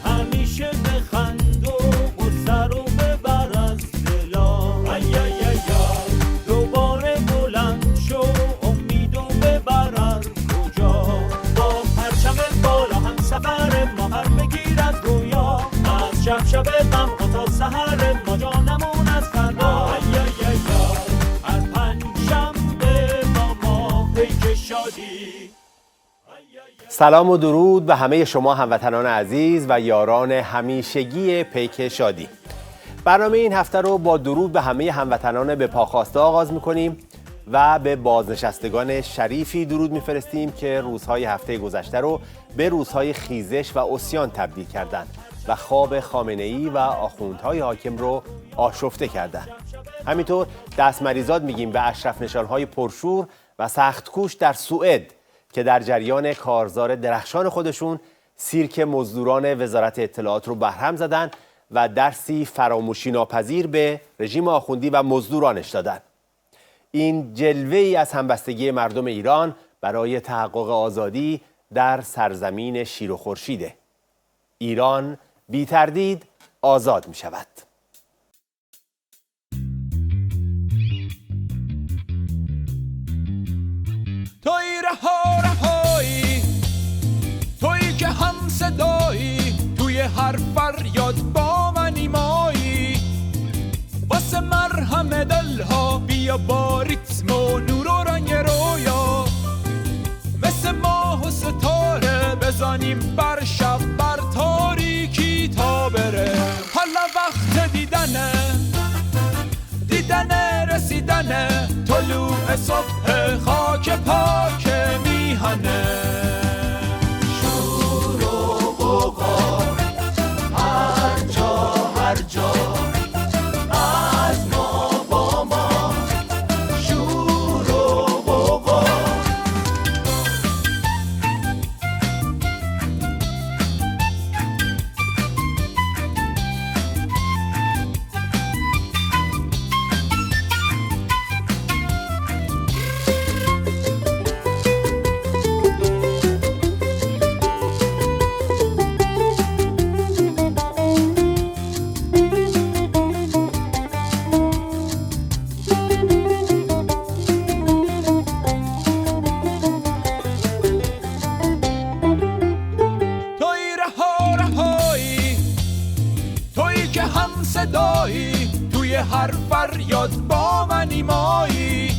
همیشه بخند و سر و ببر از دلا، دوباره بلند شو امید و ببر از کجا، با پرچم بالا هم سفر ما هر بگیر از رویا، از شب غم تا سحر ما جانمون از فردا، هر پنجشنبه با ما پیک شادی. سلام و درود به همه شما هموطنان عزیز و یاران همیشگی پیک شادی. برنامه این هفته رو با درود به همه هموطنان به پا خواسته آغاز می‌کنیم و به بازنشستگان شریفی درود می‌فرستیم که روزهای هفته گذشته رو به روزهای خیزش و عصیان تبدیل کردند و خواب خامنه‌ای و آخوندهای حاکم رو آشفته کردند. همینطور دستمریزاد میگیم به اشرف نشان‌های پرشور و سخت‌کوش در سوئد که در جریان کارزار درخشان خودشون سیرک مزدوران وزارت اطلاعات رو برهم زدن و درسی فراموشی ناپذیر به رژیم آخوندی و مزدورانش دادن. این جلوه ای از همبستگی مردم ایران برای تحقق آزادی در سرزمین شیر و خورشیده. ایران بی تردید آزاد می شود. توی رهایی توی که هم صدایی توی هر فریاد با من ایمایی واسه مرهم دلها بیا با ریتم و نور و رنگ رویا مثل ماه و ستاره بزنیم بر شب بر تاریکی تا بره حالا وقت دیدنه رسیدنه طلوع صبح خاک پاک میهنه شور و غوغا هر جا از ما با ما شور و غوغا توی هر فریاد با من ایمایی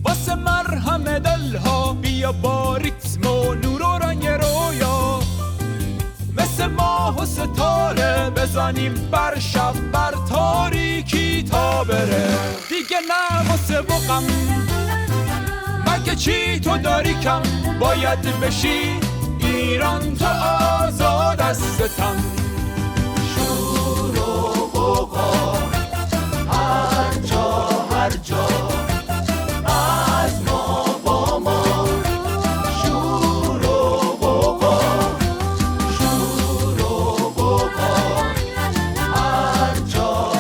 واسه مرهم دلها بیا با ریتم و نور و رنگ رویا مثل ماه و ستاره بزنیم بر شب بر تاریکی تا بره دیگه نه واسه بقم مگه چی تو داری کم باید بشی ایران تو آزاد از ستم هر جا از ما با ما شور و غوغا هر جا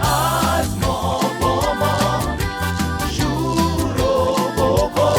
از ما با ما شور و غوغا.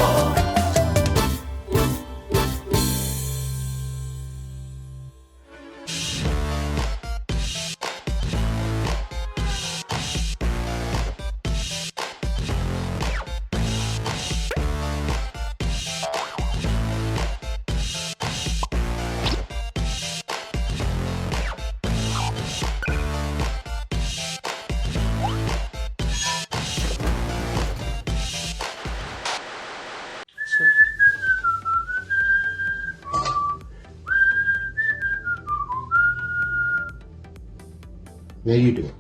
Now you do it.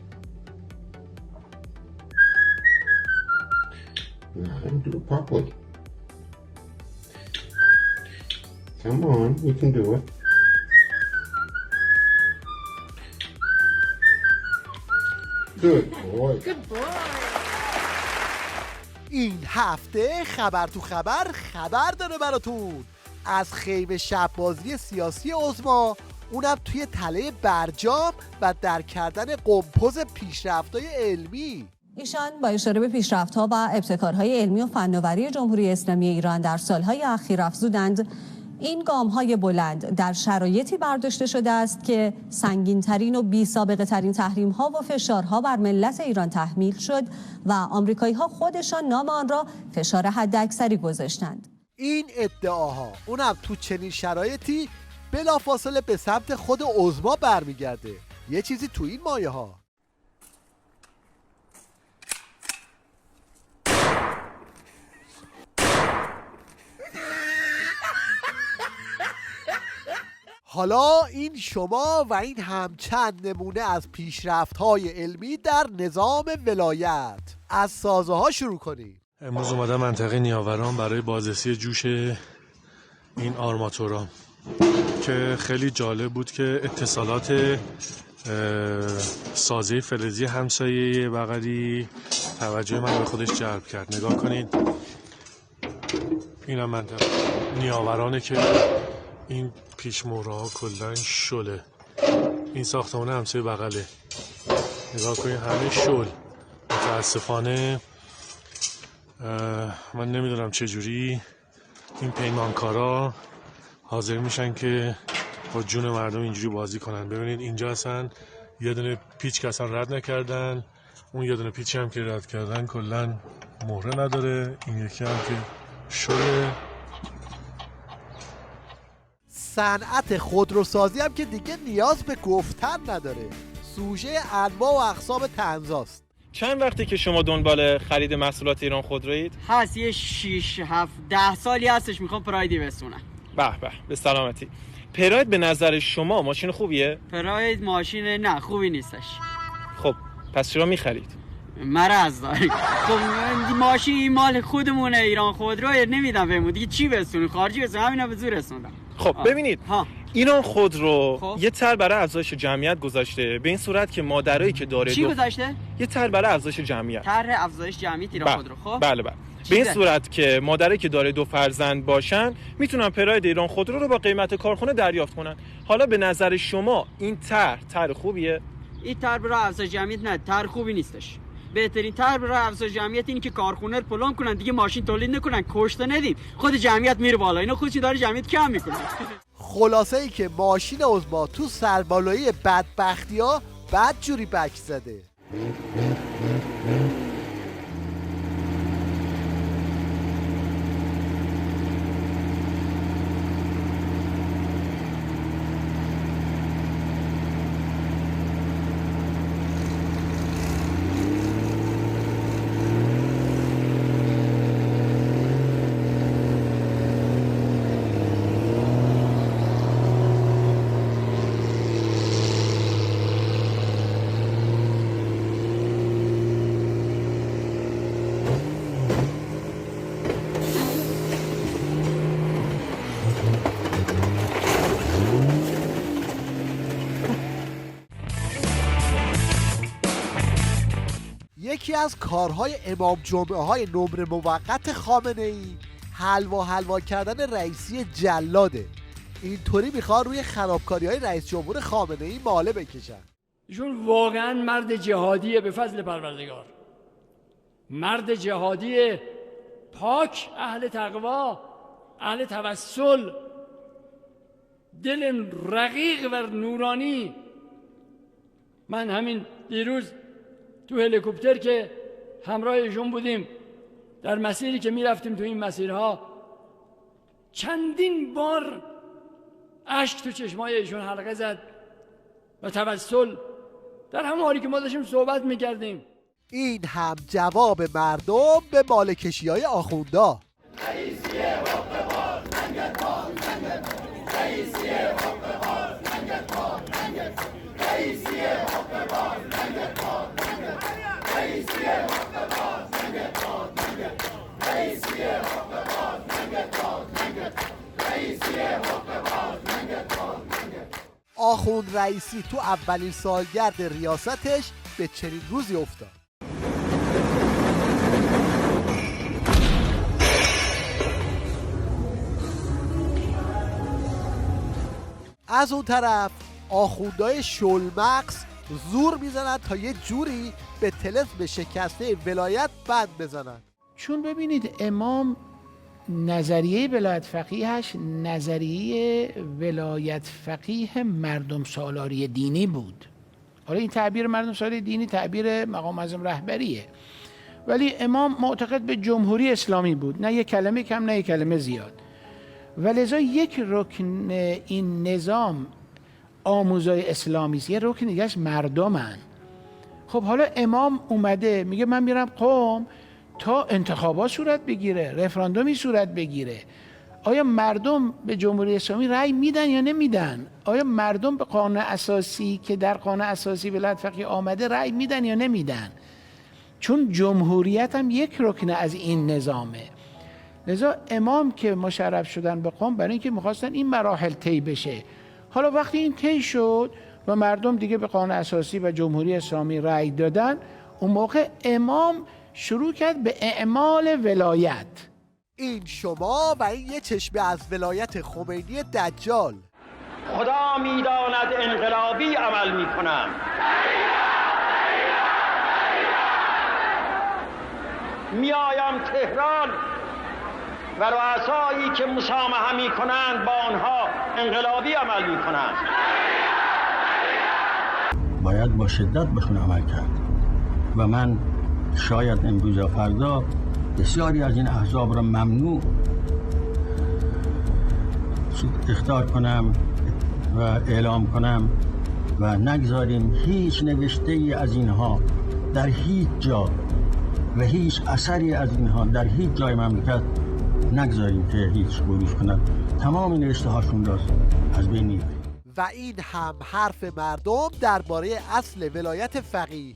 No, do it properly. Come on, we can do it. Good boy. Good boy. این هفته خبر تو خبر داره براتون از خیمه شب‌بازی سیاسی عظما، اونم توی تله برجام و در کردن قمپوز پیشرفت‌های علمی. ایشان با اشاره به پیشرفت‌ها و ابتکارهای علمی و فناوری جمهوری اسلامی ایران در سالهای اخیر افزودند این گام‌های بلند در شرایطی برداشته شده است که سنگین‌ترین و بی‌سابقه‌ترین تحریم‌ها و فشارها بر ملت ایران تحمیل شد و آمریکایی‌ها خودشان نام آن را فشار حداکثری گذاشتند. این ادعاها اونم تو چنین شرایطی بلافاصله به سمت خود عظما برمیگرده. یه چیزی تو این مایه ها. حالا این شما و این هم چند نمونه از پیشرفت‌های علمی در نظام ولایت. از سازه ها شروع کنیم. امروز اومدم منطقه نیاوران برای بازرسی جوش این آرماتورا که خیلی جالب بود که اتصالات سازه فلزی همسایه بغلی توجه من به خودش جلب کرد. نگاه کنید، این هم منطقه نیاورانه که این پیشمورها کلن شله. این ساختمان همسایه بغله، نگاه کنید همه شل. متاسفانه من نمیدونم چجوری این پیمانکارا حاضر میشن که با جون مردم اینجوری بازی کنن. ببینید اینجا اصلا یه دونه پیچ که اصلا رد نکردن، اون یه دونه پیچی هم که رد کردن کلن مهره نداره. این یکی هم که شده. صنعت خودروسازی هم که دیگه نیاز به گفتن نداره. سوژه انواع و اقسام طنزاست. چند وقتی که شما دنبال خرید محصولات ایران خودرویید؟ هست یه 6 7 10 سالی هستش میخوام پرایدی بسونم. به به سلامتی. پراید به نظر شما ماشین خوبیه؟ پراید ماشین نه خوبی نیستش. خب پس چرا میخرید؟ مرض داری. خب ماشین این مال خودمونه، ایران خودرو نمیدم بهمون دیگه. چی بسونی؟ خارجی بسونی؟ همینا به زور رسوندم. خب ببینید ایران خودرو یه طرح برای افزایش جمعیت گذاشته، به این صورت که مادرایی که داره چی گذاشته؟ یه طرح برای افزایش جمعیت. طرح افزایش جمعیت ایران خودرو. خب بله به این صورت که مادرایی که داره 2 فرزند باشن میتونن پراید ایران خودرو رو با قیمت کارخونه دریافت کنن. حالا به نظر شما این طرح خوبیه؟ این طرح برای افزایش جمعیت نه، طرح خوبی نیستش. بهترین طرح برای افزایش جمعیت اینه که کارخونه رو پلان کنن، دیگه ماشین تولید نکنن، کشته ندیم، خود جمعیت میره بالا. اینا خودش داره جمعیت کم میکنه. خلاصه ای که ماشین عظما تو سربالایی بدبختی‌ها بد جوری بک زده. یکی از کارهای امام جمعه های نمره موقت خامنه ای حلوا کردن رئیسی جلاده. اینطوری میخوان روی خرابکاری های رئیس جمهور خامنه ای ماله بکشن. ایشون واقعا مرد جهادیه به فضل پروردگار، مرد جهادی پاک، اهل تقوا، اهل توسل، دل رقیق و نورانی. من همین دیروز تو هلیکوپتر که همراه ایشون بودیم، در مسیری که میرفتیم تو این مسیرها چندین بار اشک تو چشمای ایشون حلقه زد و توسل در همون حالی که ما داشتیم صحبت میکردیم. این هم جواب مردم به مالکشی های آخوندا. آخوند رئیسی تو اولین سالگرد ریاستش به چنین روزی افتاد. از اون طرف آخوندهای شلمغز زور میزنن تا یه جوری به طلسم شکسته ولایت بند بزنن. چون ببینید امام نظریه ولایت فقیهش نظریه ولایت فقیه مردم سالاری دینی بود. حالا این تعبیر مردم سالاری دینی تعبیر مقام اعظم رهبریه، ولی امام معتقد به جمهوری اسلامی بود، نه یک کلمه کم نه یک کلمه زیاد. و لذا یک رکن این نظام آموزهای اسلامی است، یه رکن دیگه‌اش مردمن. خب حالا امام اومده میگه من میرم قم تا انتخابات صورت بگیره، رفراندومی صورت بگیره. آیا مردم به جمهوری اسلامی رأی میدن یا نمیدن؟ آیا مردم به قانون اساسی که در قانون اساسی ولایت فقیه آمده رأی میدن یا نمیدن؟ چون جمهوریت هم یک رکن از این نظامه. لذا امام که مشرف شدن به قم برای اینکه میخواستن این مراحل طی بشه. حالا وقتی این طی شد و مردم دیگه به قانون اساسی و جمهوری اسلامی رأی دادن، اون موقع امام شروع کرد به اعمال ولایت. این شما و این یه چشمه از ولایت خمینی دجال. خدا میداند انقلابی عمل میکنم، میایم تهران و رؤسایی که مسامحه میکنند با آنها انقلابی عمل میکنند. باید با شدت بهشون عمل کرد و من شاید امروز یا فردا بسیاری از این احزاب را ممنوع اخطار کنم و اعلام کنم و نگذاریم هیچ نوشته ای از اینها در هیچ جا و هیچ اثری از اینها در هیچ جای مملکت نگذاریم که هیچ بروز کنند. تمام نوشته هاشون را از بین میبریم. و این هم حرف مردم درباره اصل ولایت فقیه.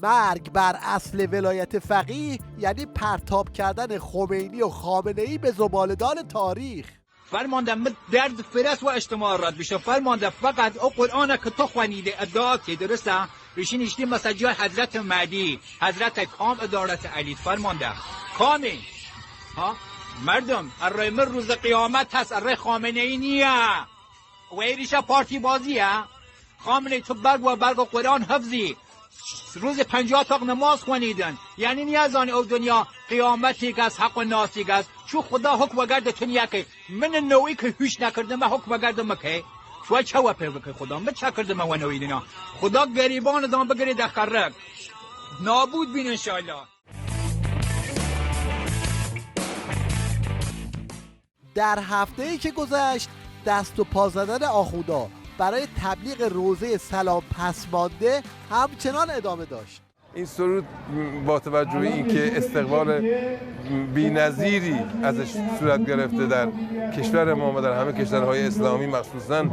مرگ بر اصل ولایت فقیه یعنی پرتاب کردن خمینی و خامنه‌ای به زباله‌دان تاریخ. فرمانده درد فرست و اجتماع رد بشه. فرمانده فقط او قرآن که تو خوانیده ادعا که درسته بشین اشتی مسجد حضرت مهدی، حضرت کام ادارت علی. فرمانده کامل ها مردم اره من روز قیامت هست، اره خامنه ای نیه و ایریشه پارتی بازیه. خامنه تو برگ و قرآن حفظی، روز 50 تا نماز خوانیدن، یعنی نیازانی او دنیا قیامتی که از حق و ناسی که چو خدا حکم و گرد تنیا که من نوعی که هوش نکردم من حکم و گردم که شو چه و پیو که خدا من چه کردم و نوعی دینا خدا گریبان دام بگیره دخرک نابود بین انشاءالله. در هفته‌ای که گذشت دست و پا زدن آخوندا برای تبلیغ روزه سلام پسمانده همچنان ادامه داشت. این سرود با توجه این که استقبال بی‌نظیری ازش صورت گرفته در کشور ما و در همه کشورهای اسلامی، مخصوصاً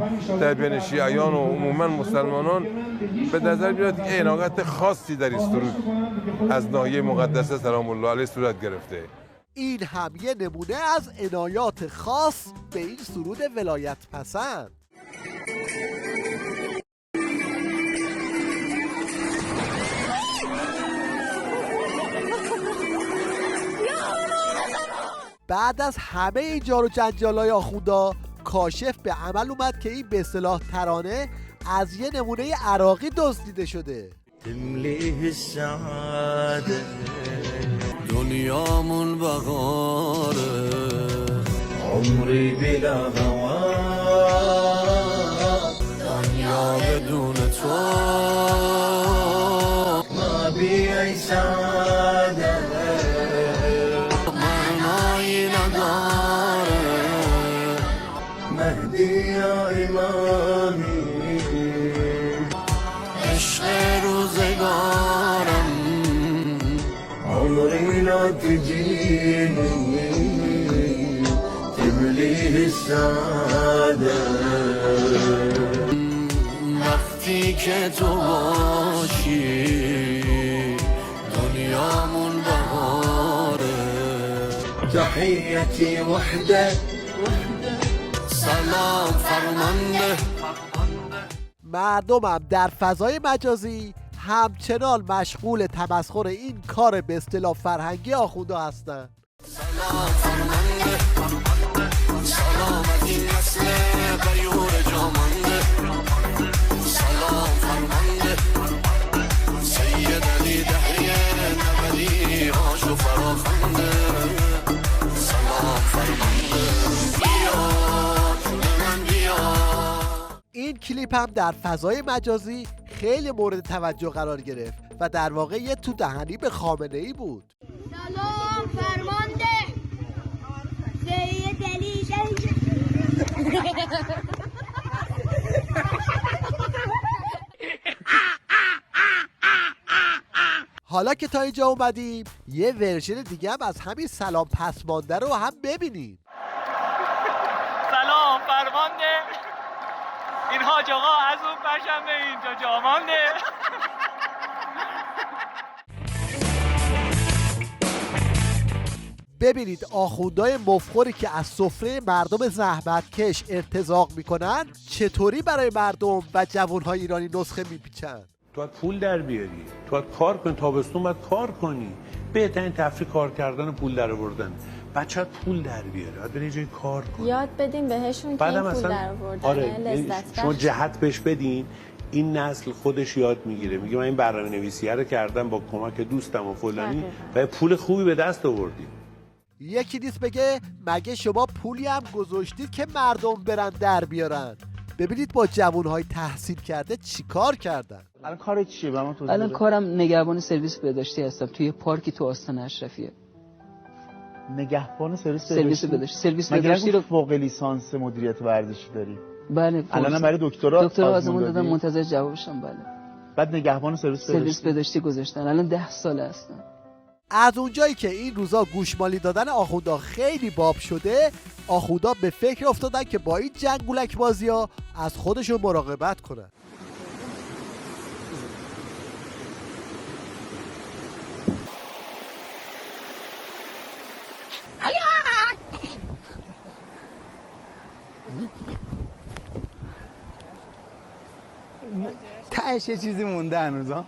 در بین شیعیان و عموماً مسلمانان، به نظر میاد که عنایت خاصی در این سرود از ناحیه مقدسه سلام الله علیه صورت گرفته. این هم یه نمونه از عنایات خاص به این سرود ولایت پسند. بعد از همه این جار و جنجالای آخوندا کاشف به عمل اومد که این به اصطلاح ترانه از یه نمونه عراقی دزدیده شده. تملیه السعاده دنیامون بغاره عمری بلا هوا دنیا بدون تو ما بی سعاده معنایی نداره مهدی یا امامی عشق روزگارم عمری لا تجینی تملیه السعاده وقتی که تو باشی دنیامون بهاره تحیتی وحده سلام فرمانده. مردمم در فضای مجازی همچنان مشغول تمسخر این کار به اصطلاح فرهنگی آخوندا هستند. سلامتی نسل غیور جامانده سلام فرمانده سید علی دهریه نبدی هاشو فراخنده سلام فرمانده بیا من بیا. این کلیپ هم در فضای مجازی خیلی مورد توجه قرار گرفت و در واقع یه تو دهنی به خامنه‌ای بود. سلام فرمانده سید علی حالا که تا اینجا اومدیم یه ورژن دیگه هم از همین سلام پسمانده رو هم ببینیم. سلام فرمانده این حاج آقا از اون پرشنبه اینجا جامانده. ببینید آخوندهای مفخوری که از سفره مردم زحمتکش ارتزاق میکنن چطوری برای مردم و جوانهای ایرانی نسخه میپیچن. تو باید پول در بیاری، تو باید کار کنی، تابستون باید کار کنی. بهترین تفریح کار کردن، پول در آوردن. بچه‌ت پول در بیاره، باید بری جای کار کنی. یاد بدیم بهشون که این پول در آوردن لذت شما جهت بهش بدین، این نسل خودش یاد میگیره. میگه من این برنامه‌نویسیه رو کردم با کمک دوستم و فلانی و پول خوبی به دست آوردیم. یکی نیست بگه مگه شما پولی هم گذاشتید که مردم برن در بیارن. ببینید با جوانهای تحصیل کرده چیکار کردن. الان کار چیه؟ الان کارم نگهبان سرویس بهداشتی هستم توی پارکی تو آستان اشرفیه. نگهبان سرویس بهداشتی. سرویس بهداشتی رو فوق لیسانس مدیریت ورزشی داری؟ بله. الان برای دکترا آزمون دادم منتظر جوابشم. بله. بعد نگهبان سرویس بهداشتی گذاشتن. الان 10 سال هستم. از اونجایی که این روزا گوشمالی دادن آخوندا خیلی باب شده، آخوندا به فکر افتادن که با این جنگولک بازی ها از خودشون مراقبت کنن. تهش یه چیزی مونده هنوزا.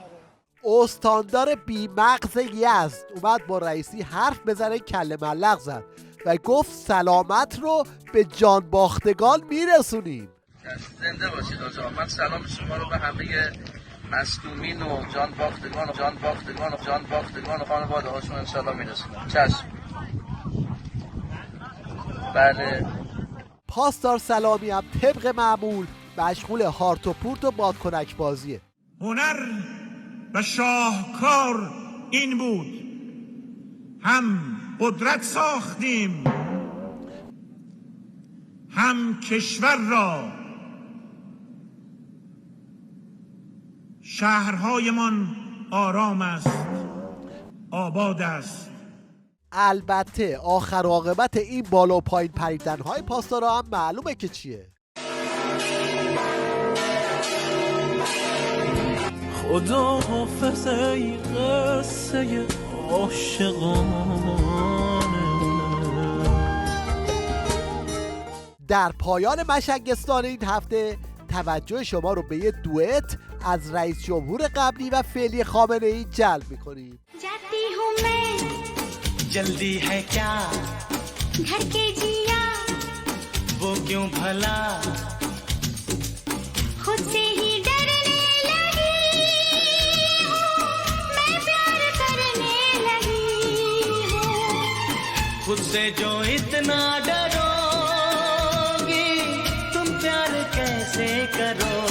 استاندار بیمغز یزد اومد با رئیسی حرف بزنه، کله ملق زد و گفت سلامت رو به جان باختگان میرسونیم. زنده باشید آقا. من سلام شما رو به همه مصدومین و جان باختگان و خانواده هاشون انشالله میرسونم. چشم. بله. پاسدار سلامی هم طبق معمول مشغول هارت و پورت و بادکنک بازیه. هنر و شاهکار این بود، هم قدرت ساختیم، هم کشور را. شهرهایمان آرام است، آباد است. البته آخر عاقبت این بالا و پایین پریدن های پاسدارا هم معلومه که چیه. خدا حافظ ای قصه عاشقانه. در پایان مشنگستان این هفته توجه شما رو به یه دوئت از رئیس جمهور قبلی و فعلی خامنه‌ای جلب می‌کنیم. जाती हूँ मैं जल्दी है क्या घर के जिया वो क्यों भला खुद से ही डरने लगी हूँ मैं प्यार करने लगी हूँ खुद से जो इतना डरोगी तुम प्यार कैसे करोगी.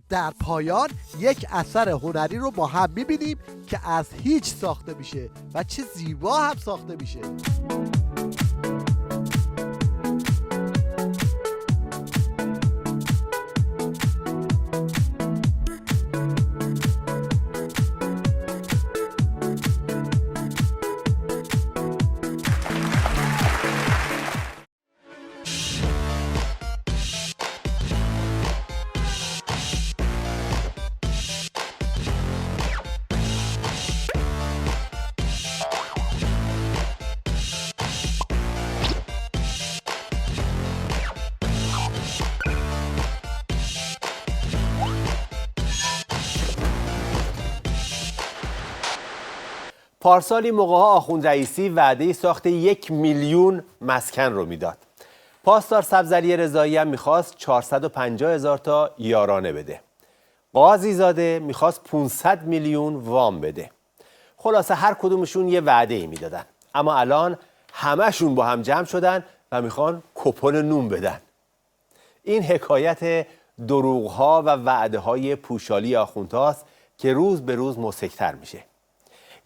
در پایان یک اثر هنری رو با هم می‌بینیم که از هیچ ساخته میشه و چه زیبا هم ساخته میشه. پارسال این موقع‌ها آخوند رئیسی وعده ساخت 1 میلیون مسکن رو میداد. پاسدار سبزعلی رضایی هم میخواست 450,000 تا یارانه بده. قاضی زاده میخواست 500 میلیون وام بده. خلاصه هر کدومشون یه وعده ای میدادن، اما الان همه‌شون با هم جمع شدن و میخوان کپون نون بدن. این حکایت دروغ‌ها و وعده‌های پوشالی آخوندهاست که روز به روز مسک‌تر میشه.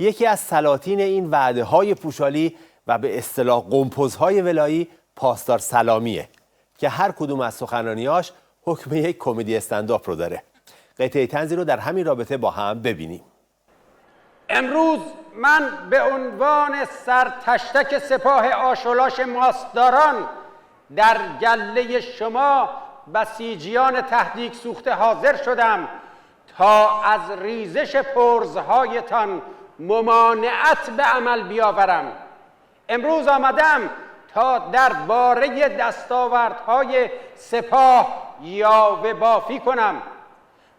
یکی از سلاطین این وعده‌های پوشالی و به اصطلاح قمپزهای ولایی پاسدار سلامیه که هر کدوم از سخنرانیاش حکم یک کمدی استندآپ رو داره. قطعه طنزی رو در همین رابطه با هم ببینیم. امروز من به عنوان سرتشتک سپاه آشولاش ماستداران در گله شما بسیجیان تهدیگ سوخته حاضر شدم تا از ریزش پرزهایتان ممانعت به عمل بیاورم. امروز آمدم تا درباره دستاوردهای سپاه یاوه بافی کنم.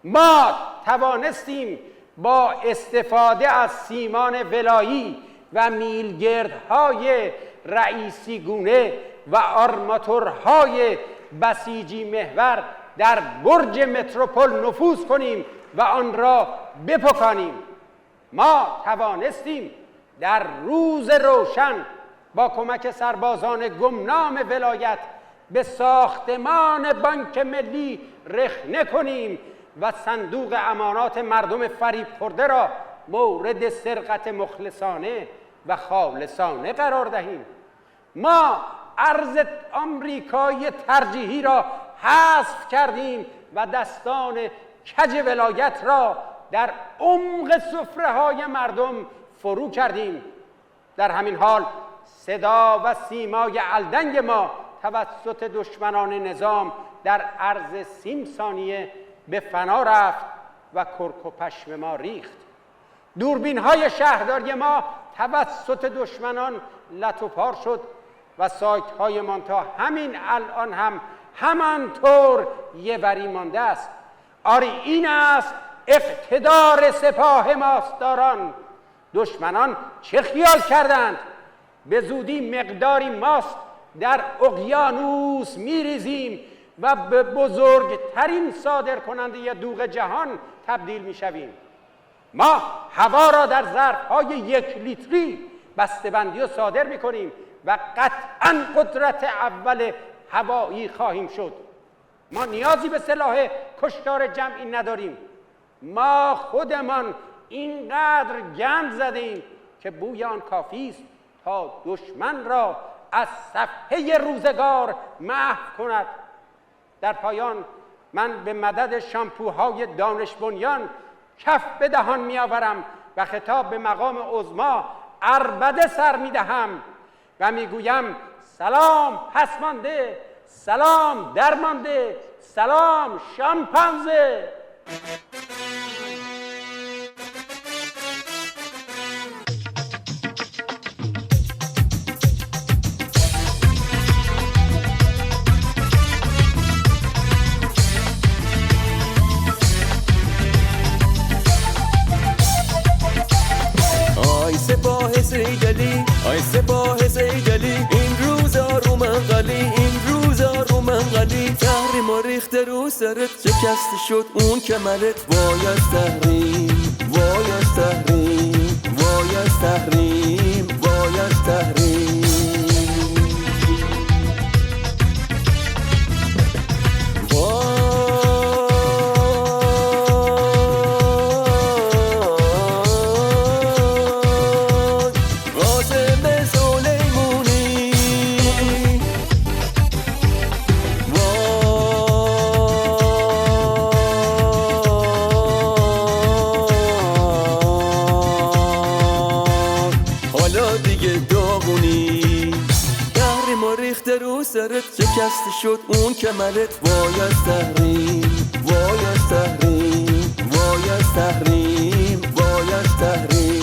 ما توانستیم با استفاده از سیمان ولایی و میلگردهای رئیسی گونه و آرماتورهای بسیجی محور در برج متروپول نفوذ کنیم و آن را بپکانیم. ما توانستیم در روز روشن با کمک سربازان گمنام ولایت به ساختمان بانک ملی رخنه کنیم و صندوق امانات مردم فریب خورده را مورد سرقت مخلصانه و خالصانه قرار دهیم. ما ارز آمریکایی ترجیحی را حذف کردیم و دستان کج ولایت را در عمق سفره‌های مردم فرو کردیم. در همین حال صدا و سیمای الدنگ ما توسط دشمنان نظام در عرض 30 ثانیه به فنا رفت و کرک و پشم ما ریخت. دوربین‌های شهرداری ما توسط دشمنان لت و پار شد و سایت‌هایمان تا همین الان هم همانطور یه وری مانده است. آری این است اقتدار سپاه ماستداران. دشمنان چه خیال کردند؟ به زودی مقداری ماست در اقیانوس میریزیم و به بزرگترین صادر کننده دوغ جهان تبدیل میشویم. ما هوا را در ظرف‌های 1 لیتری بسته‌بندی و صادر میکنیم و قطعاً قدرت اول هوایی خواهیم شد. ما نیازی به سلاح کشتار جمعی نداریم. ما خودمان اینقدر گند زدیم که بوی آن کافی است تا دشمن را از صفحه روزگار محو کند. در پایان من به مدد شامپوهای دانش بنیان کف به دهان میآورم و خطاب به مقام عظما عربده سر میدهم و میگویم سلام پسمانده، سلام درمانده، سلام شامپانزه. آی سپاه سیدلی این روزا رو منقلی، این روزا رو منقلی. تحریم و ریخته رو سرت شکسته شد اون کمرت. وای از تحریم، وای از تحریم، وای از تحریم، وای از تحریم. سرت شکسته شد اون کمرت. وای از تحریم، وای از تحریم، وای از تحریم، وای از تحریم.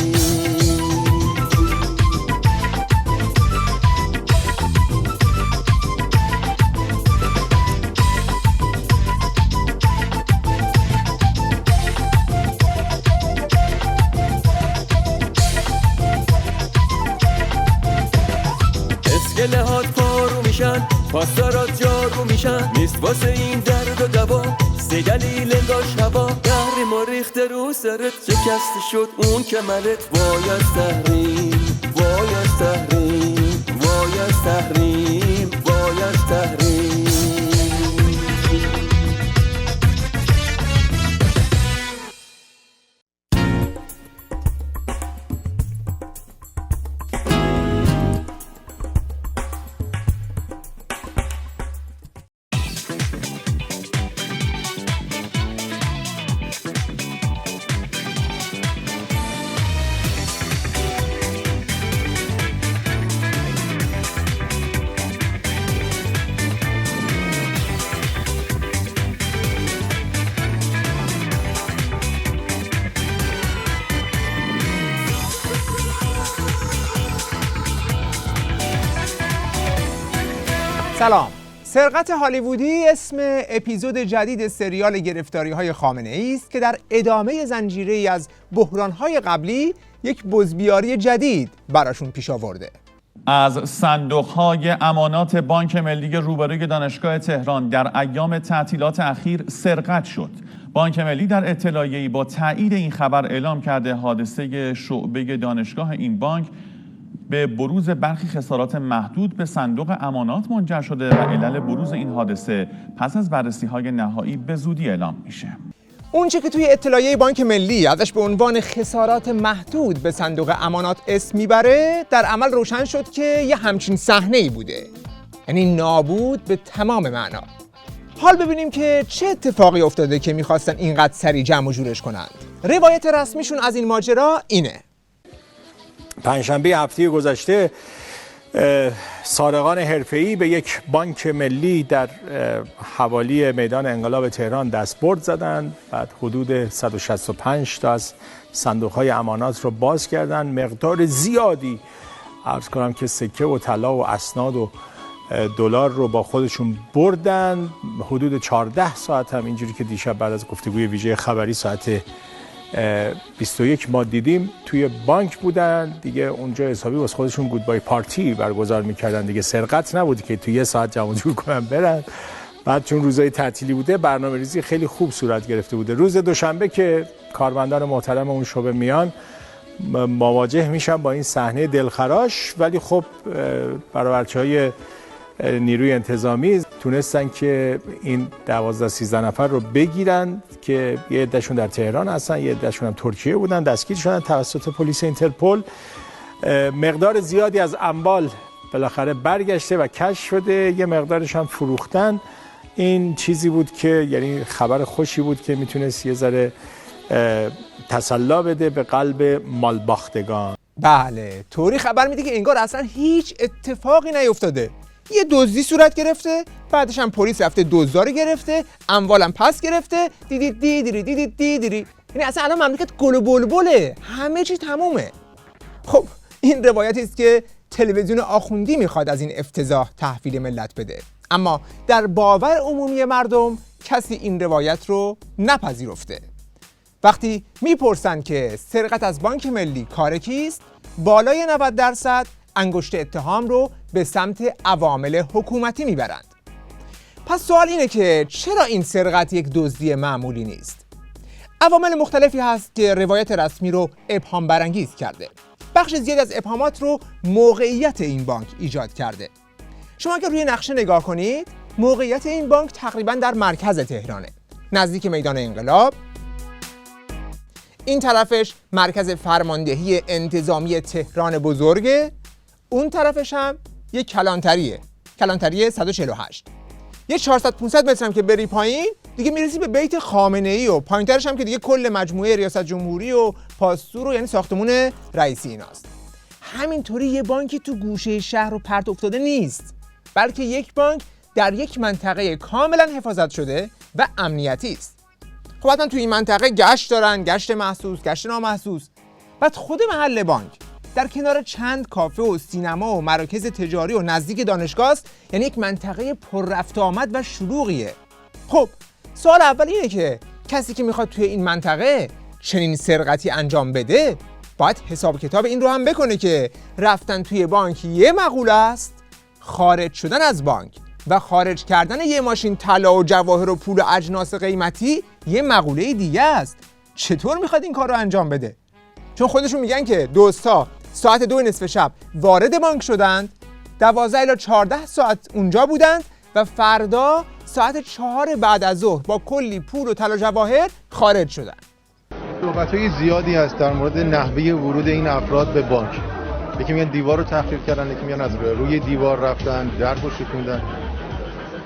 اسکله هات پارو میشن، پاسدارات جارو میشن، نیست واسه این درد و دوا سه دلیل انگاش هوا. دهر ما ریخته رو سرت، شکسته شد اون کمرت. وای از تحریم، وای از تحریم، وای از تحریم، وای از تحریم. سلام. سرقت هالیوودی اسم اپیزود جدید سریال گرفتاری‌های خامنه‌ای است که در ادامه زنجیره‌ای از بحران‌های قبلی یک بزبیاری جدید براشون پیش آورده. از صندوق‌های امانات بانک ملی روبروی دانشگاه تهران در ایام تعطیلات اخیر سرقت شد. بانک ملی در اطلاعیه‌ای با تایید این خبر اعلام کرده حادثه شعبه دانشگاه این بانک به بروز برخی خسارات محدود به صندوق امانات منجر شده و علل بروز این حادثه پس از بررسی‌های نهایی به زودی اعلام میشه. اونچه که توی اطلاعیه بانک ملی ازش به عنوان خسارات محدود به صندوق امانات اسم میبره، در عمل روشن شد که یه همچین صحنه‌ای بوده، یعنی نابود به تمام معنا. حال ببینیم که چه اتفاقی افتاده که میخواستن اینقدر سریع جمع و جورش کنند. روایت رسمیشون از این ماجرا اینه: پنجشنبه هفته گذشته سارقان حرفه‌ای به یک بانک ملی در حوالی میدان انقلاب تهران دستبرد زدند. بعد حدود 165 تا از صندوق‌های امانات رو باز کردند. مقدار زیادی عرض کنم که سکه و طلا و اسناد و دلار رو با خودشون بردن. حدود 14 ساعت هم اینجوری که دیشب بعد از گفتگوی ویژه خبری ساعت 21 ما دیدیم توی بانک بودن دیگه. اونجا حسابی واسه خودشون گودبای پارتی برگزار میکردن دیگه. سرقت نبود که توی یه ساعت جمع جور کنن برن. بعد چون روزای تعطیلی بوده برنامه‌ریزی خیلی خوب صورت گرفته بوده. روز دوشنبه که کارمندان محترم اون شعبه میان مواجه میشن با این صحنه دلخراش، ولی خب برآورچه‌های نیروی انتظامی تونستن که این 12-13 نفر رو بگیرن که یه عده‌شون در تهران هستن، یه عده‌شون هم ترکیه بودن، دستگیر شدن توسط پلیس اینترپل. مقدار زیادی از اموال بالاخره برگشته و کشف شده، یه مقدارش هم فروختن. این چیزی بود که یعنی خبر خوشی بود که میتونست یه ذره تسلا بده به قلب مالباختگان. بله، طوری خبر میده که انگار اصلا هیچ اتفاقی نیفتاده. یه دزدی صورت گرفته، بعدش هم پلیس رفته دزدا رو گرفته، اموالم پس گرفته. دیدی یعنی اصلا الان مملکت گل و بلبله، همه چی تمومه. خب این روایتی است که تلویزیون آخوندی میخواد از این افتضاح تحویل ملت بده، اما در باور عمومی مردم کسی این روایت رو نپذیرفته. وقتی میپرسن که سرقت از بانک ملی کار کیست، بالای 90% انگشت اتهام رو به سمت عوامل حکومتی میبرند. پس سوال اینه که چرا این سرقت یک دزدی معمولی نیست؟ عوامل مختلفی هست که روایت رسمی رو ابهام برانگیز کرده. بخش زیادی از ابهامات رو موقعیت این بانک ایجاد کرده. شما اگر روی نقشه نگاه کنید، موقعیت این بانک تقریباً در مرکز تهرانه، نزدیک میدان انقلاب. این طرفش مرکز فرماندهی انتظامی تهران بزرگه، اون طرفش هم یه کلانتری 148. یه 400-500 متر هم که بری پایین دیگه میرسی به بیت خامنه‌ای و پایینترش هم که دیگه کل مجموعه ریاست جمهوری و پاستور و یعنی ساختمون رئیسی ایناست. همینطوری یه بانکی تو گوشه شهر و پرت افتاده نیست، بلکه یک بانک در یک منطقه کاملا حفاظت شده و امنیتی است. خب حتما تو این منطقه گشت دارن، گشت محسوس، گشت نامحسوس. بعد خود محل بانک در کنار چند کافه و سینما و مراکز تجاری و نزدیک دانشگاه است، یعنی یک منطقه پر رفت آمد و شلوغیه. خب سوال اول اینه که کسی که میخواد توی این منطقه چنین سرقتی انجام بده باید حساب کتاب این رو هم بکنه که رفتن توی بانک یه مقوله است، خارج شدن از بانک و خارج کردن یه ماشین طلا و جواهر و پول و اجناس قیمتی یه مقوله دیگه است. چطور میخواد این کار رو انجام بده؟ چون خودشون میگن که دوستا ساعت 2 نصف شب وارد بانک شدند، 12 الی 14 ساعت اونجا بودند و فردا ساعت 4 بعد از ظهر با کلی پول و طلا جواهر خارج شدند. صحبت‌های زیادی هست در مورد نحوه ورود این افراد به بانک. یکی میگن دیوار رو تخریب کردن، یکی میگن از روی دیوار رفتن، درب رو شکوندن.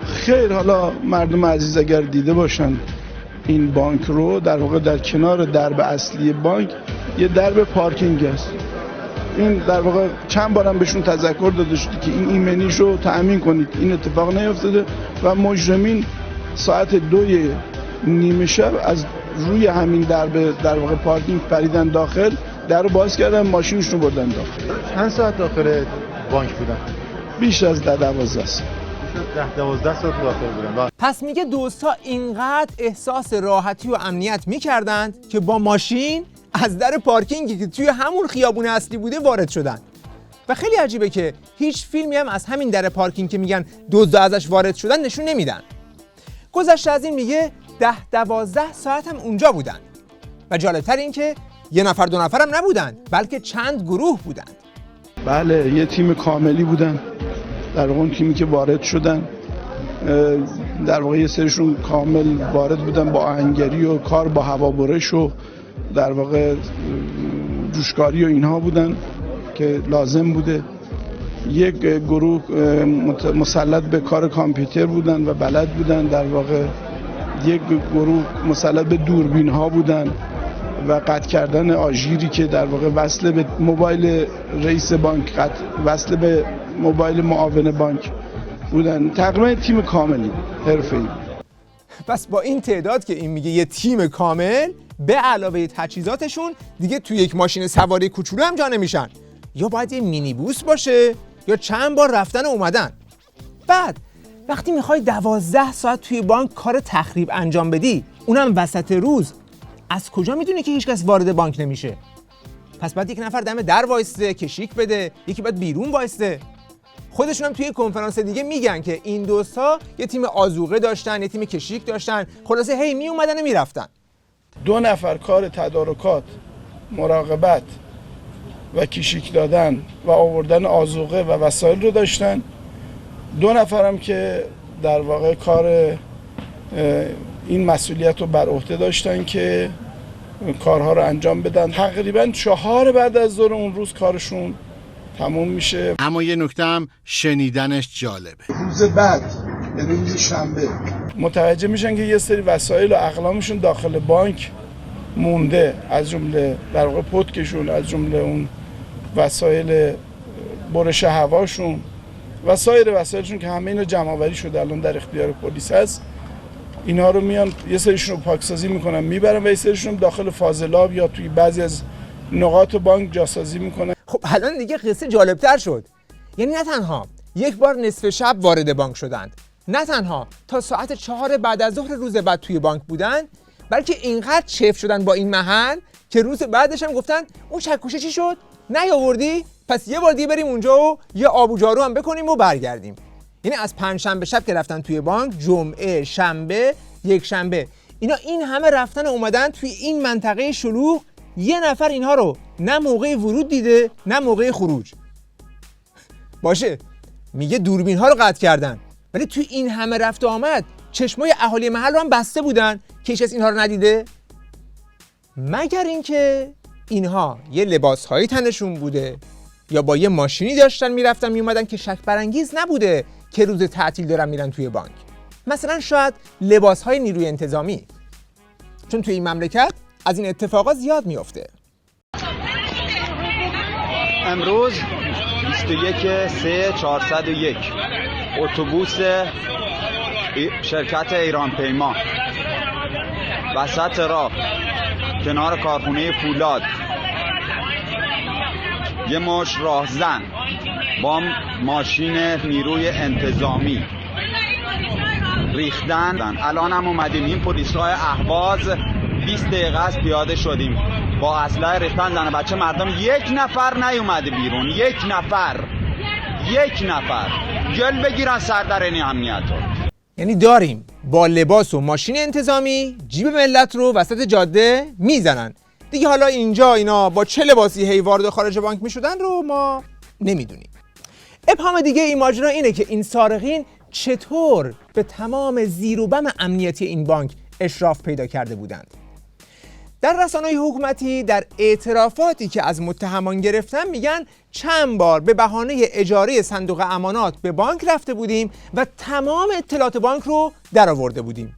خیر، حالا مردم عزیز اگر دیده باشن این بانک رو، در واقع در کنار درب اصلی بانک یه درب پارکینگ است. این در واقع چند بارم بهشون تذکر داده شده که این ایمنیش رو تأمین کنید. این اتفاق نیفتاده و مجرمین ساعت 2 نیمه شب از روی همین درب در واقع پارکینگ پریدن داخل، در رو باز کردن، ماشینشون رو بردن داخل. چند ساعت داخل بانک بودن؟ بیش از 10-12 ساعت. 10-12 ساعت داخل بودن. پس میگه دوستا اینقدر احساس راحتی و امنیت میکردند که با ماشین از در پارکینگی که توی همون خیابون اصلی بوده وارد شدن. و خیلی عجیبه که هیچ فیلمی هم از همین در پارکینگ که میگن دزدا ازش وارد شدن نشون نمیدن. گذشته از این میگه 10-12 ساعت هم اونجا بودن. و جالبتر این که یه نفر دو نفر هم نبودن، بلکه چند گروه بودن. بله، یه تیم کاملی بودن. در واقع اون تیمی که وارد شدن در واقع یه سریشون کامل وارد بودن با آهنگری و کار با هوابرش و در واقع جوشکاری و اینها بودن که لازم بوده. یک گروه مسلط به کار کامپیوتر بودن و بلد بودن. در واقع یک گروه مسلط به دوربین ها بودن و قطع کردن آژیری که در واقع وصل به موبایل رئیس بانک، وصل به موبایل معاون بانک بودن. تقریبا تیم کاملی حرفه‌ای. پس با این تعداد که این میگه یه تیم کامل، به علاوه تجهیزاتشون دیگه توی یک ماشین سواری کوچولو هم جا نمیشن. یا باید یه مینی بوس باشه یا چند بار رفتن و اومدن. بعد وقتی میخوای 12 ساعت توی بانک کار تخریب انجام بدی، اونم وسط روز، از کجا میدونی که هیچکس وارد بانک نمیشه؟ پس باید یک نفر دم در وایسته کشیک بده، یکی باید بیرون وایسته. خودشون هم توی کنفرانس دیگه میگن که این دوستا یه تیم آذوقه داشتن، یه تیم کشیک داشتن، خلاصه هی می اومدن و میرفتن. 2 نفر کار تدارکات، مراقبت و کشیک دادن و آوردن آذوقه و وسایل رو داشتن. 2 نفر هم که در واقع کار این مسئولیت رو بر عهده داشتن که کارها رو انجام بدن. تقریبا 4 بعد از ظهر اون روز کارشون تموم میشه. اما یه نکته هم شنیدنش جالبه. روز بعد، یعنی روز شنبه، متوجه میشن که یه سری وسایل و اقلامشون داخل بانک مونده، از جمله در واقع پتکشون، از جمله اون وسایل برش هواشون و سایر وسایلشون که همه اینا جمع آوری شده الان در اختیار پلیس هست. اینا رو میان یه سریشون رو پاکسازی میکنن میبرن و یه سریشون داخل فاضلاب یا توی بعضی از نقاط بانک جاسازی میکنن. خب الان دیگه قصه جالبتر شد. یعنی نه تنها یک بار نصف شب وارد بانک شدند، نه تنها تا ساعت 4 بعد از ظهر روز بعد توی بانک بودن، بلکه اینقدر چف شدن با این محل که روز بعدش هم گفتن اون چکوشه چی شد؟ نیاوردی؟ پس یه بار دیگه بریم اونجا و یه آب و جارو هم بکنیم و برگردیم. یعنی از پنجشنبه شب که رفتن توی بانک، جمعه، شنبه، یک شنبه، اینا این همه رفتن و اومدن توی این منطقه شلوغ، یه نفر اینها رو نه موقع ورود دیده نه موقع خروج. باشه میگه دوربین ها رو قطع کردن، ولی توی این همه رفت و آمد چشمای اهالی محل رو هم بسته بودن که هیچ کس اینها رو ندیده، مگر اینکه اینها یه لباس هایی تنشون بوده یا با یه ماشینی داشتن میرفتن میومدن که شک برانگیز نبوده که روز تعطیل دارن میرن توی بانک. مثلا شاید لباس های نیروی انتظامی، چون توی این مملکت از این اتفاقات زیاد میفته. امروز 21/3/401 اتوبوس شرکت ایران پیما وسط راه کنار کارخونه فولاد یه مش راهزن با ماشین نیروی انتظامی ریختن. الان هم اومدیم این پلیس‌های اهواز 20 دقیقه است پیاده شدیم با اسلحه ریختن زن بچه مردم. یک نفر نیومده بیرون، یک نفر. یک نفر گل بگیرن سر در این امنیتو. یعنی داریم با لباس و ماشین انتظامی جیب ملت رو وسط جاده میزنن دیگه. حالا اینجا اینا با چه لباسی هی وارد خارج بانک میشدن رو ما نمیدونیم. ابهام دیگه این ماجرا اینه که این سارقین چطور به تمام زیر و بم امنیتی این بانک اشراف پیدا کرده بودند. در رسانه‌های حکومتی در اعترافاتی که از متهمان گرفتن میگن چند بار به بهانه اجاره صندوق امانات به بانک رفته بودیم و تمام اطلاعات بانک رو درآورده بودیم.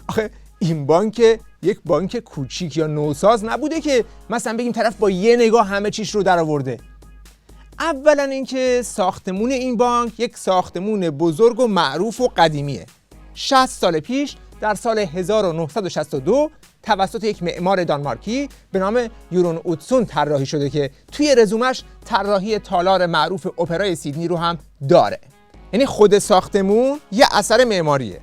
آخه این بانک یک بانک کوچیک یا نوساز نبوده که مثلا بگیم طرف با یه نگاه همه چیش رو درآورده. اولا اینکه ساختمون این بانک یک ساختمون بزرگ و معروف و قدیمیه. 60 سال پیش در سال 1962 توسط یک معمار دانمارکی به نام یورون اوتسون طراحی شده که توی رزومش طراحی تالار معروف اپرای سیدنی رو هم داره. یعنی خود ساختمون یه اثر معماریه.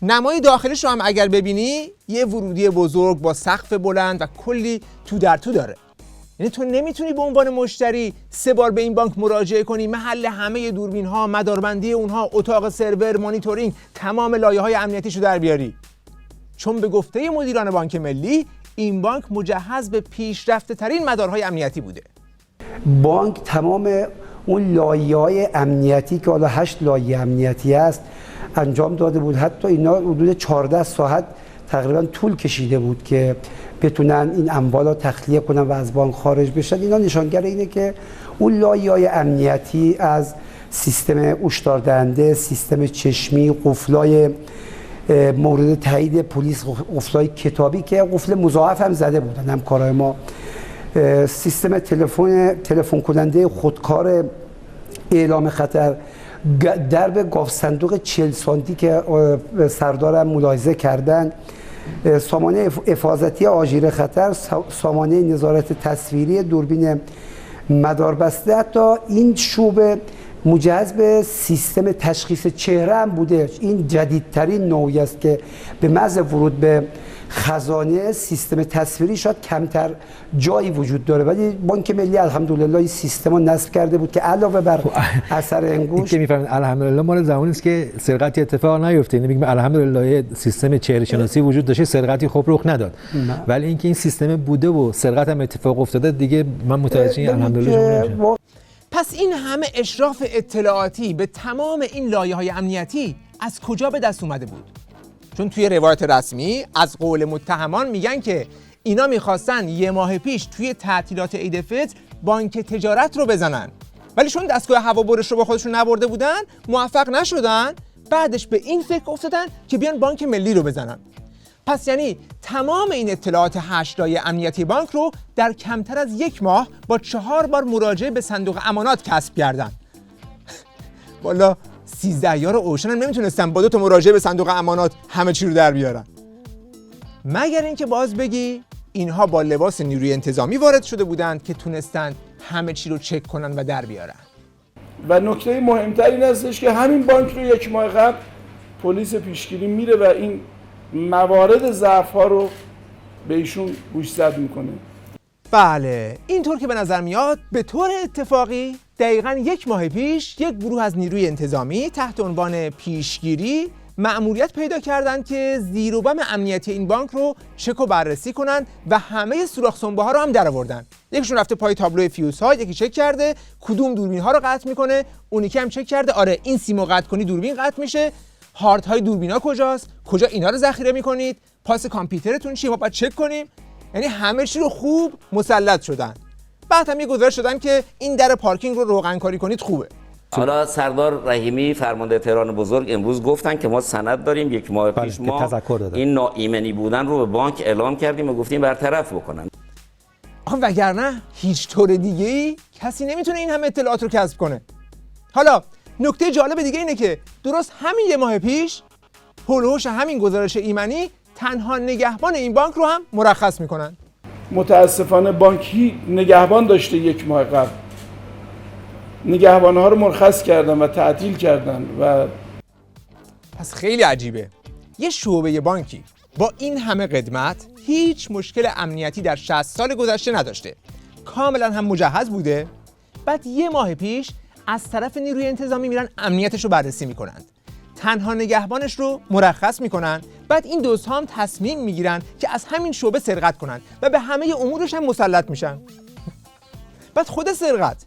نمای داخلش رو هم اگر ببینی یه ورودی بزرگ با سقف بلند و کلی تو در تو داره. یعنی تو نمیتونی به عنوان مشتری 3 بار به این بانک مراجعه کنی، محل همه دوربین ها، مداربندی اونها، اتاق سرور، مانیتورینگ، تمام لایه‌های امنیتیشو در بیاری. چون به گفته مدیران بانک ملی این بانک مجهز به پیشرفته ترین مدارهای امنیتی بوده. بانک تمام اون لایه‌های امنیتی که حالا 8 لایه امنیتی است انجام داده بود. حتی اینا حدود 14 ساعت تقریبا طول کشیده بود که بتونن این اموال رو تخلیه کنن و از بانک خارج بشن. اینا نشانگر اینه که اون لایه‌های امنیتی از سیستم هشداردهنده، سیستم چشمی، قفلای مورد تایید پلیس، قفلای کتابی که قفل مضاعف هم زده بودن همکارای ما، سیستم تلفن کننده خودکار اعلام خطر، درب گاف صندوق 40 سانتی که سردارم ملاحظه کردن، سامانه حفاظتی آژیر خطر، سامانه نظارت تصویری، دوربین مداربسته. حتی این شعبه مجهز به سیستم تشخیص چهره هم بوده. این جدیدترین نوعی است که به محض ورود به خزانه سیستم تصویری شاید کمتر جایی وجود داره، ولی بانک ملی الحمدلله این سیستم رو نصب کرده بود که علاوه بر اثر انگشت که میفهمید الحمدلله مال زمانی است که سرقتی اتفاق نیفته. یعنی میگم الحمدلله سیستم چهره شناسی وجود داشته، سرقتی خب رخ نداد، ولی اینکه این سیستم بوده و سرقت هم اتفاق افتاده دیگه من متوجه الحمدلله نمیشم. پس این همه اشراف اطلاعاتی به تمام این لایه‌های امنیتی از کجا به دست اومده بود؟ چون توی روایت رسمی از قول متهمان میگن که اینا میخواستن 1 ماه پیش توی تعطیلات عید فطر بانک تجارت رو بزنن، ولی چون دستگاه هوابرش رو با خودشون نبرده بودن موفق نشدن، بعدش به این فکر افتادن که بیان بانک ملی رو بزنن. پس یعنی تمام این اطلاعات 8 لایه امنیتی بانک رو در کمتر از 1 ماه با 4 بار مراجعه به صندوق امانات کسب کردن. والا 13 یار اوشن هم نمیتونستن با 2 تا مراجعه به صندوق امانات همه چی رو در بیارن. مگر اینکه باز بگی اینها با لباس نیروی انتظامی وارد شده بودند که تونستن همه چی رو چک کنن و در بیارن. و نکته مهمتر این هستش که همین بانک رو 1 ماه قبل پلیس پیشگیری میره و این موارد ضعف ها رو به ایشون گوشزد میکنه. بله، اینطور که به نظر میاد به طور اتفاقی دقیقاً 1 ماه پیش یک گروه از نیروی انتظامی تحت عنوان پیشگیری مأموریت پیدا کردند که زیر و بم امنیتی این بانک رو چک و بررسی کنن و همه سوراخ سنبه ها رو هم درآوردن. یکیشون رفته پای تابلو فیوز ها، یکی چک کرده کدوم دوربین ها رو قطع میکنه، اون یکی هم چک کرده آره این سیمو قطع کنی دوربین قطع میشه، هارد های دوربینا کجاست، کجا اینا رو ذخیره میکنید، پاس کامپیوترتون چیه ما باید چک کنیم. یعنی همه چی رو خوب مسلط شدن. بعد هم یه گزارش دادن که این در پارکینگ رو روغن کاری کنید خوبه. حالا سردار رحیمی فرمانده تهران بزرگ امروز گفتن که ما سند داریم، 1 ماه پیش ما این ناایمنی بودن رو به بانک اعلام کردیم و گفتیم برطرف بکنن. وگرنه هیچ طور دیگه‌ای کسی نمیتونه این همه اطلاعات رو کسب کنه. حالا نکته جالب دیگه اینه که درست همین 1 ماه پیش هولوش همین گزارش ایمنی تنها نگهبان این بانک رو هم مرخص میکنن. متاسفانه بانکی نگهبان داشته 1 ماه قبل، نگهبانها رو مرخص کردن و تعطیل کردن و پس خیلی عجیبه یه شعبه بانکی با این همه قدمت هیچ مشکل امنیتی در 60 سال گذشته نداشته، کاملا هم مجهز بوده، بعد 1 ماه پیش از طرف نیروی انتظامی میرن امنیتش رو بررسی میکنن، تنها نگهبانش رو مرخص میکنن. بعد این دزدها هم تصمیم میگیرن که از همین شعبه سرقت کنن و به همه امورش هم مسلط میشن. بعد خود سرقت